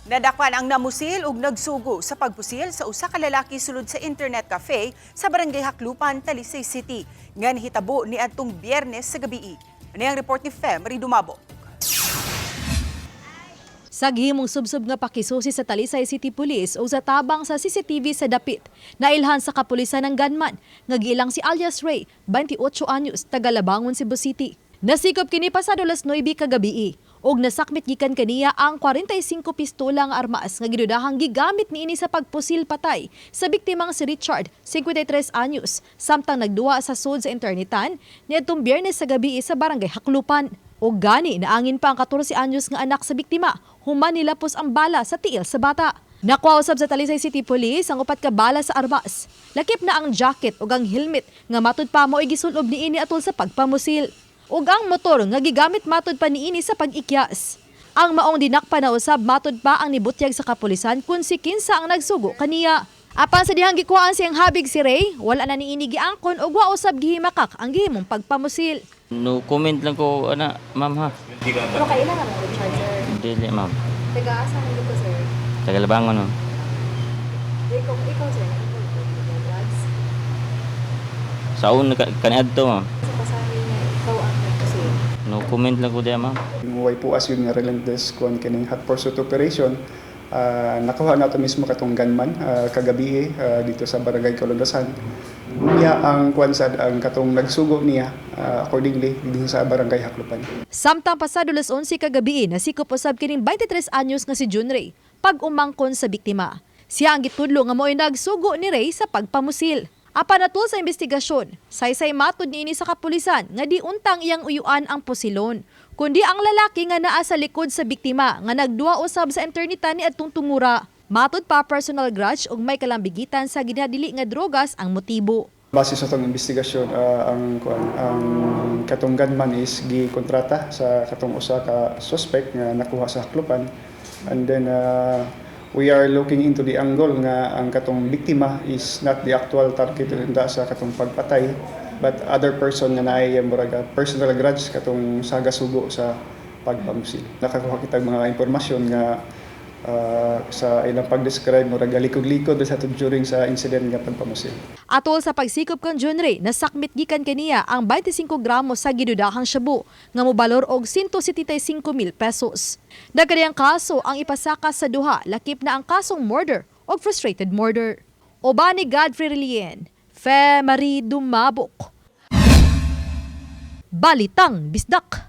Nadakpan ang namusil ug nagsugo sa pagpusil sa usa ka lalaki sulod sa internet cafe sa Barangay Haklupan, Talisay City. Nga nahitabo ni adtong Biyernes sa gabii. Ano ang report ni Fem Dumabo? Sa gihimong subsub nga pakisusi sa Talisay City Police o sa tabang sa CCTV sa dapit, nailhan sa kapulisan ng gunman nga giilang si alias Ray, 28 anyos, taga Labangon, Cebu City. Nasikop kini pasado alas 9 kagabii og nasakmit gikan kaniya ang 45 pistola nga armas nga gidudahang gigamit niini sa pagpusil patay sa biktimang si Richard, 53 anyos, samtang nagduwa sa sud sa internetan niadtong Biyernes sa gabii sa Barangay Haklupan. O gani naangin pa ang 14 anyos nga anak sa biktima, human nilapos ang bala sa tiil sa bata. Nakuha usab sa Talisay City Police ang 4 ka bala sa armas. Lakip na ang jacket ug ang helmet nga matud pa mo gisulob niini atol sa pagpamusil. Ug ang motor nga gigamit matud pa niini sa pag-ikyas. Ang maong dinakpa na usab matud pa ang nibutyag sa kapulisan kun si kinsa ang nagsugo kaniya. Apan sa dihang gikuhaan siyang habig si Ray, wala na niini giangkon ug wa usab gihimakak ang gihimong pagpamusil. No comment lang ko, ma'am ha. Pero kailan na mo Richard, sir? Dili, ma'am. Taga asa man dito, sir? Taga Labangon, no? Ikaw sir, drugs? Saon kaniad to, ma'am. Sa pasahe niya, ikaw ang nagpusil. No comment lang ko diya, ma'am. Way po as yun nga relentless kuan kining hot pursuit operation. Nakuha na ito mismo katong gunman kagabi dito sa Barangay Kalundasan. Niya ang kuan ang katong nagsugo niya accordingly dito sa Barangay Haklupan. Samtang pasado alas 11 kagabi, nasikop usab kining 23 anyos nga si Jun Ray pag-umangkon sa biktima. Siya ang gitudlo nga mo'y nagsugo ni Ray sa pagpamusil. Apan atul sa investigasyon, saysay matud niini sa kapulisan nga di untang iyang uyuan ang pusilon, kundi ang lalaki nga naa sa likod sa biktima nga nagduwa usab sa internetan ni adtong tungura. Matud pa personal grudge ug may kalambigitan sa ginadili nga drogas ang motibo. Base sa itong investigasyon, ang katong gunman is gikontrata sa katong usa ka suspect nga nakuha sa Haklupan. And then we are looking into the angle nga ang katong biktima is not the actual target sa katong pagpatay, but other person nga naay muraga personal grudge katong sagasugo sa pagpamusil. Nakakuha kita mga impormasyon nga sa ilang pag-describe muraga likod-likod sa during sa incident nga pagpamusil. Atol sa pagsikop kan Jun Ray, nasakmit gikan kaniya ang 25 gramos sa gidudahang shabu nga mobalor og 175,000 pesos. Dagkadiyang kaso ang ipasaka sa duha, lakip na ang kasong murder o frustrated murder. Obani Godfrey Relien, Fe Marie Dumabok. Balitang Bisdak.